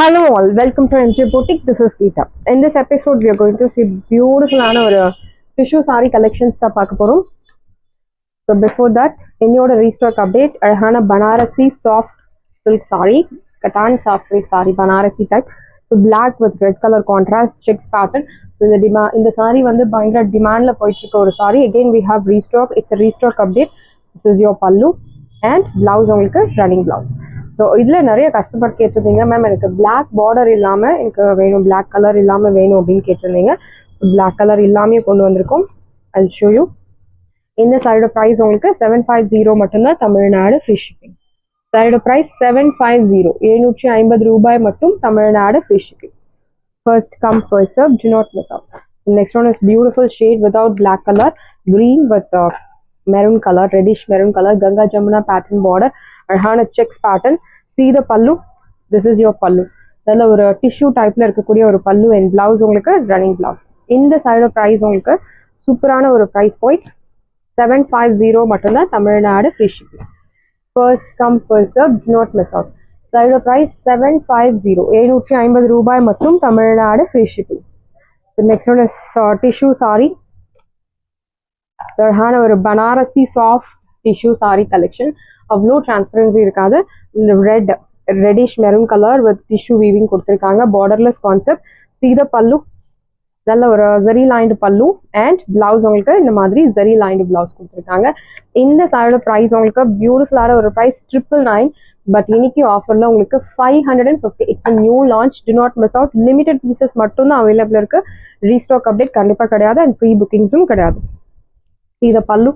Hello all, welcome to MJ Boutique. This is Geeta. In this episode, we are going to see beautiful tissue saree collections. So before that, in your restock update, I have a Banarasi soft silk saree, Katan soft silk saree, Banarasi type. So black with red color contrast, checks pattern. So in the saree, when the binder demand la poichiko saree, again we have restock. It's a restock update. This is your pallu and blouse running blouse. So இதில் நிறைய customer கேட்டிருந்தீங்க, ma'am எனக்கு black border இல்லாமல் எனக்கு வேணும், black colour இல்லாமல் வேணும் அப்படின்னு கேட்டிருந்தீங்க. பிளாக் கலர் இல்லாமையே கொண்டு வந்திருக்கோம். I show you. இந்த சாரியோட ப்ரைஸ் உங்களுக்கு 750 மட்டும்தான், தமிழ்நாடு ஃப்ரீ ஷிப்பிங். சாரியோட ப்ரைஸ் 750, 750 ரூபாய் மட்டும், Tamil Nadu free shipping. First come first serve, do not miss out. Next one is beautiful shade without black color, green with maroon color, reddish maroon color, Ganga Jamuna pattern border, அழகான checks pattern. see the pallu, this is your pallu. நல்ல ஒரு tissue டைப்ல இருக்கக்கூடிய ஒரு பல்லு and blouse உங்களுக்கு running blouse. இந்த சைடோட price உங்களுக்கு சூப்பரான ஒரு ப்ரைஸ் பாயிண்ட், 750 மட்டும்தான், Tamil Nadu free shipping. First come first serve, do not miss out. சைடோட ப்ரைஸ் 750, 750 ரூபாய் மட்டும், Tamil Nadu free shipping. Next one is tissue sari. அழகான ஒரு Banarasi soft tissue sari collection. அவ்வளோ டிரான்ஸ்பரன்சி இருக்காது. இந்த reddish maroon colour with tissue weaving கொடுத்துருக்காங்க. Borderless concept. சீத பல்லு, நல்ல ஒரு zari lined pallu and blouse உங்களுக்கு இந்த மாதிரி ஜரி லைன்டு பிளவுஸ் கொடுத்துருக்காங்க. இந்த சாரியோட ப்ரைஸ் உங்களுக்கு பியூட்டிஃபுல்லான ஒரு ப்ரைஸ் 999. பட் இன்னைக்கு ஆஃபர்ல உங்களுக்கு 550. It's new launch, do not miss out. Limited pieces மட்டும்தான் அவைலபிள் இருக்கு. ரீஸ்டாக் அப்டேட் கண்டிப்பாக கிடையாது அண்ட் ப்ரீ புக்கிங்ஸும் கிடையாது. சீத பல்லு,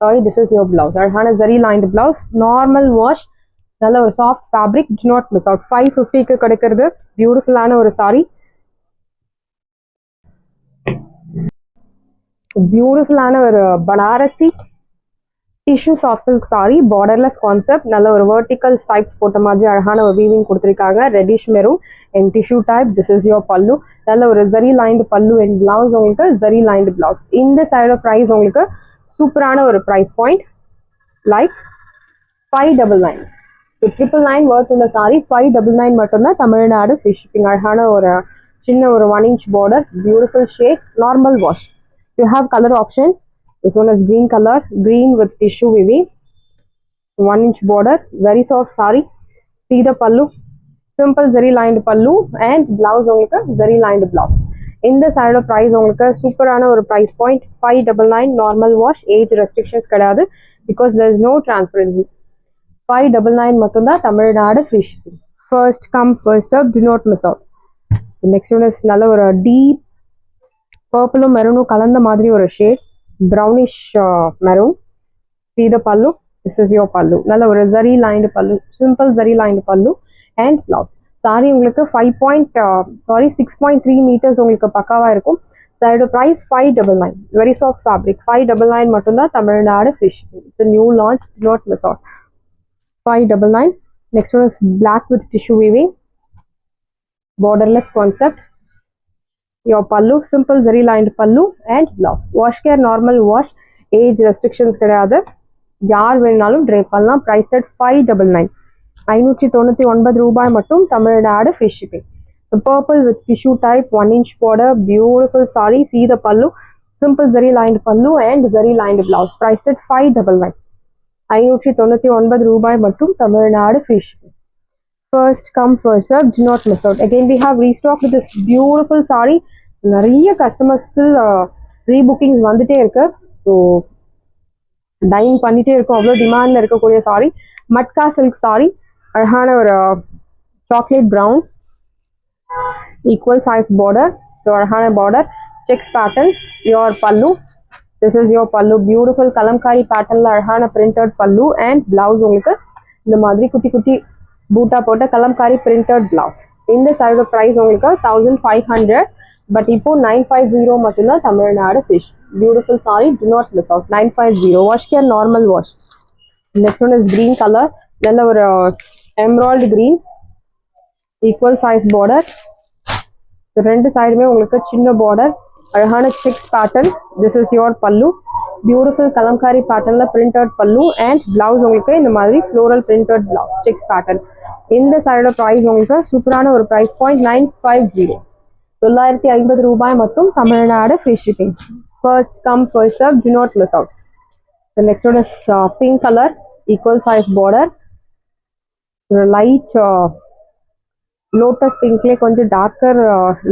sorry, this is your blouse. அழகான zari lined blouse, normal wash, நல்ல ஒரு soft fabric, do not miss out. 550 க்கு கிடைக்கிறது பியூட்டிஃபுல்லான ஒரு saree. பியூட்டிஃபுல்லான ஒரு Banarasi tissue soft silk saree, borderless concept, நல்ல ஒரு vertical stripes போட்ட மாதிரி அழகான ஒரு weaving கொடுத்திருக்காங்க. reddish maroon and tissue type. This is your pallu. நல்ல ஒரு zari lined pallu and blouse உங்களுக்கு zari lined blouse. இந்த side of price உங்களுக்கு சூப்பரான ஒரு price point, like 599. So 999 worth உள்ள சாரி 599 மட்டும்தான், தமிழ்நாடு ஃப்ரீ ஷிப்பிங். அழகான ஒரு சின்ன ஒரு 1 inch border, beautiful shade, normal wash. You have colour options. This one is green color, green with tissue weaving, 1 inch border, very soft saree. See the pallu, simple zari lined pallu and blouse உங்களுக்கு zari lined blouse. இந்த சாரியோட price உங்களுக்கு சூப்பரான ஒரு price point, 599. Normal wash, age restrictions கிடையாது, because there is no transparency. 599 மட்டும்தான், Tamil Nadu free shipping. First come first serve, do not miss out. Next one is நல்ல ஒரு டீப் பர்பிளும் மெரூனும் கலந்த மாதிரி ஒரு shade, brownish maroon. see the pallu, this is your pallu. நல்ல ஒரு zari lined pallu, simple zari lined pallu and blouse. Sorry உங்களுக்கு 6.3 மீட்டர்ஸ் உங்களுக்கு பக்காவா இருக்கும். சாரியோட ப்ரைஸ் 599. வெரி சாஃப்ட் ஃபேப்ரிக், 599 மட்டும்தான், Tamil Nadu free shipping. It's new launch, do not miss out. 599. Next one is black with tissue weaving, borderless concept. Your pallu, simple zari lined pallu and blouse. Wash care, normal wash, age restrictions கிடையாது, யார் வேணுனாலும் try பண்ணலாம். Price at 599. 599 ரூபாய் மட்டும், Tamil Nadu free shipping. Purple with tissue type, 1 inch border, beautiful sorry. see the pallu, simple zari lined pallu and zari lined blouse. priced at 599. 599 ரூபாய் மட்டும், Tamil Nadu free shipping. First come first serve, do not miss out. again we have restocked this beautiful saree. நிறைய customers still ரீபுக்கிங்ஸ் வந்துட்டே இருக்கு. So time பண்ணிட்டே இருக்கும், அவ்வளோ டிமாண்ட்ல இருக்கக்கூடிய sorry. Matka silk sorry, அழகான ஒரு chocolate brown, equal size border. So அழகான பார்டர், செக்ஸ் பேட்டர்ன். யோர் பல்லு, திஸ் இஸ் யோர் பல்லு, பியூட்டிஃபுல் கலம்காரி பேட்டர்ன்ல அழகான பிரிண்டட் பல்லு அண்ட் பிளவுஸ் உங்களுக்கு இந்த மாதிரி குட்டி குட்டி பூட்டா போட்ட கலம்காரி பிரிண்டட் பிளவுஸ். இந்த சாரியோட ப்ரைஸ் உங்களுக்கு 1500. பட் இப்போ 950 மட்டும்தான், Tamil Nadu fish. Beautiful sorry, to not miss out. 950. Wash care, normal wash. Next one is green colour, நல்ல ஒரு emerald green, equal size border. ரெண்டு சைடுமே உங்களுக்கு சின்ன பார்டர், அழகான checks pattern. This is your பல்லு, பியூட்டிஃபுல் கலம்காரி பேட்டர்ன்ல பிரிண்டட் பல்லு அண்ட் பிளவுஸ் உங்களுக்கு இந்த மாதிரி floral printed blouse sex pattern. இந்த சாரியோட ப்ரைஸ் உங்களுக்கு சூப்பரான ஒரு ப்ரைஸ் பாயிண்ட் 950, 950 ரூபாய் மற்றும் Tamil Nadu free shipping. First come first serve, do not miss out. The next one is pink color, equal size border, light lotus pink le konja darker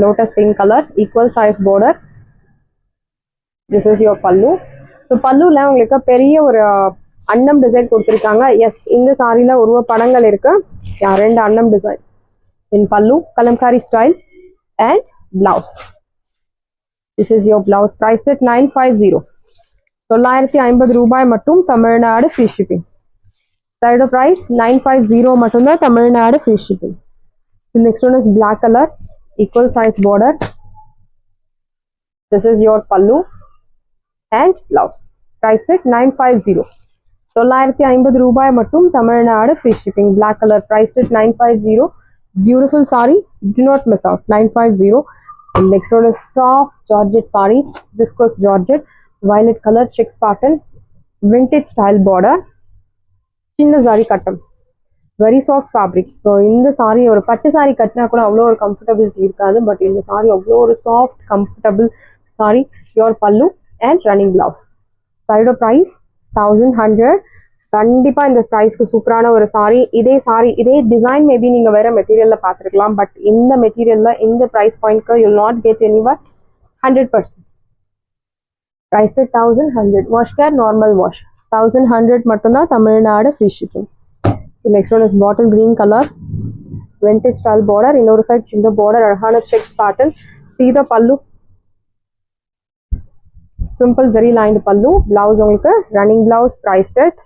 lotus pink color, equal size border. This is your pallu. So pallu la உங்களுக்கு பெரிய ஒரு அன்னம் design கொடுத்திருக்காங்க. S, இந்த சாரில உருவ படங்கள் இருக்கு. ரெண்டு அன்னம் design in pallu, kalamkari style and blouse. This is your blouse, priced at 950, 950 ரூபாய் மட்டும் தமிழ்நாடு ஃப்ரீ ஷிப்பிங். சாரியோட பிரைஸ் 950 மட்டும் தான் Tamil Nadu free shipping. Next one is black color, equal size border. This is your pallu and blouse, priced at 950, 950 ரூபாய் மட்டும் Tamil Nadu free shipping. black color, priced at 950. Beautiful saree, do not miss out, 950. And next one is soft georgette saree, viscose georgette, violet color checks pattern, vintage style border, chinna saree cuttam, very soft fabric. So இந்த saree ஒரு பட்டு saree கட்டினா கூட அவ்வளோ ஒரு comfortability இருக்காது, but இந்த saree அவ்வளோ ஒரு soft comfortable saree. your pallu and running blouse. சாரியோட ப்ரைஸ் 1100. கண்டிப்பா இந்த ப்ரைஸ்க்கு சூப்பரான ஒரு சாரி. இதே டிசைன் மேபி நீங்க வேற மெட்டீரியல்ல பார்த்துருக்கலாம், பட் இந்த மெட்டீரியல்ல இந்த ப்ரைஸ் பாயிண்ட்க்கு you not get anywhere 100%. Price 1100. Wash care normal wash 1100 மட்டும்தான் Tamil Nadu free shipping. Next one is bottle green colour, vintage style border, இன்னொரு சைட் சின்ன border, அழகான checks pattern. see the pallu, simple zari lined pallu, blouse உங்களுக்கு running blouse, priced at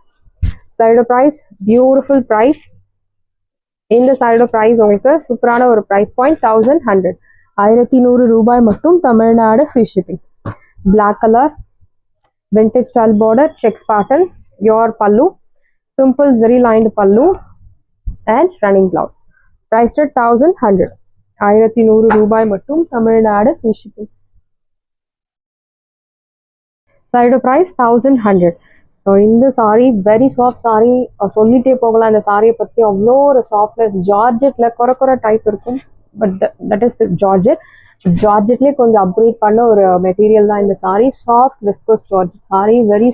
சாரியோட price beautiful price. இந்த சாரியோட price உங்களுக்கு சூப்பரான ஒரு பிரைஸ் பாயிண்ட் 1100, 1100 ரூபாய் மட்டும் Tamil Nadu free shipping. Black colour, vintage style border, checks pattern, your pallu, simple zari lined pallu and running blouse, priced at 1100, 1100 ரூபாய் மட்டும் தமிழ்நாடு ஃப்ரீ ஷிப்பிங். சாரியோட பிரைஸ் 1100. ஸோ இந்த சாரி வெரி சாஃப்ட் சாரி, சொல்லிட்டே போகலாம் இந்த சாரியை பற்றி. அவ்வளோ ஒரு சாஃப்ட்னஸ், ஜார்ஜெட்ல குறை டைப் இருக்கும், பட் தட் இஸ் ஜார்ஜெட்லேயே கொஞ்சம் அப்கிரேட் பண்ண ஒரு மெட்டீரியல் தான் இந்த sari. Soft viscose georgette sari, very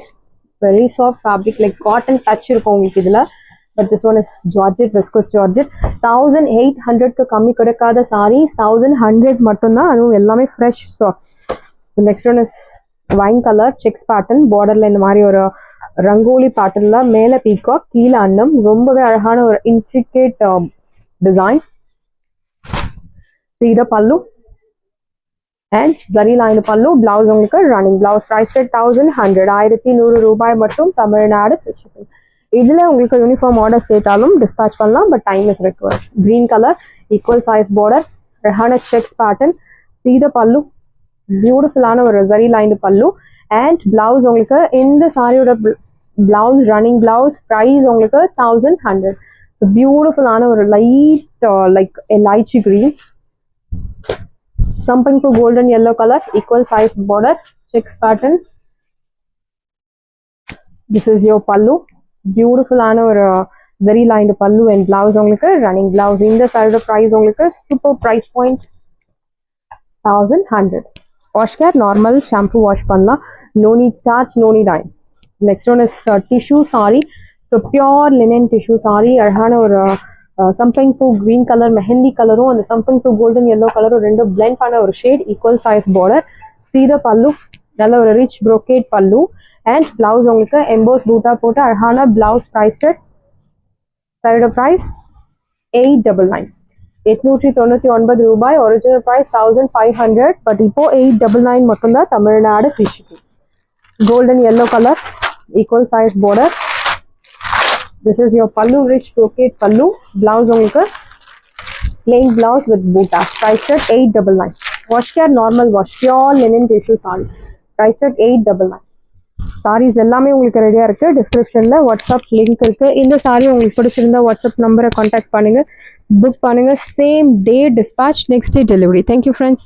very soft fabric, like cotton touch இருக்கும் உங்களுக்கு இதில். But this one is georgette, viscose georgette. 1800க்கு கம்மி கிடைக்காத சாரி, 1100 மட்டும்தான், அதுவும் எல்லாமே fresh stocks. Next one is wine colour checks pattern, பார்டர்ல இந்த மாதிரி ஒரு ரங்கோலி பேட்டர்ன்ல மேல பீகாக் கீழே அன்னம், ரொம்பவே அழகான ஒரு intricate design. see the pallu and zari lined pallu, blouse உங்களுக்கு running blouse, priced at 1100, 1100 ரூபாய் மட்டும் தமிழ்நாடு ஃப்ரீ ஷிப்பிங். இதுல உங்களுக்கு யூனிஃபார்ம் ஆர்டர்ஸ் கேட்டாலும் டிஸ்பேச் பண்ணலாம், but time is required. Green colour, equal size border, அழகான checks pattern. see the pallu, பியூட்டிஃபுல்லான ஒரு zari lined pallu and blouse உங்களுக்கு இந்த சாரியோட பிளவுஸ் ரன்னிங் பிளவுஸ், பிரைஸ் உங்களுக்கு 1100. பியூட்டிஃபுல்லான ஒரு light like எலைச்சி green, something to golden yellow color, equal size border, checks pattern. This is your pallu, பியூட்டிஃபுல்லான ஒரு zari lined pallu and blouse உங்களுக்கு running blouse. இந்த சாரியோட பிரைஸ் உங்களுக்கு super price point 1100. Wash care normal shampoo wash பண்ணலாம், no need starch, no need iron. Next one is tissue sari. So pure linen tissue sari, அழகான ஒரு something two green colour mehndi கலரும் அந்த something two golden yellow கலரும் ரெண்டும் blend பண்ண ஒரு shade, equal size border. see the pallu, நல்ல ஒரு ரிச் brocade பல்லு அண்ட் பிளவுஸ் உங்களுக்கு எம்போஸ் பூட்டா போட்டு அழகான பிளவுஸ். பிரைஸ்ட் சாரியோட பிரைஸ் 899, 899 ரூபாய். ஒரிஜினல் பிரைஸ் 1500, பட் இப்போ 899 மட்டும்தான் Tamil Nadu free shipping. Golden yellow colour, equal size border. This is your pallu, rich brocade pallu, blouse உங்களுக்கு plain blouse with boota, priced at 899. wash care normal wash, pure linen tissue saree, priced at 899. sarees எல்லாமே உங்களுக்கு ரெடியா இருக்கு. டிஸ்கிரிப்ஷன்ல WhatsApp link இருக்கு. இந்த sorry உங்களுக்கு பிடிச்சிருந்தா வாட்ஸ்அப் நம்பரை கான்டாக்ட் பண்ணுங்க, புக் பண்ணுங்க. Same day dispatch, next day delivery. Thank you friends.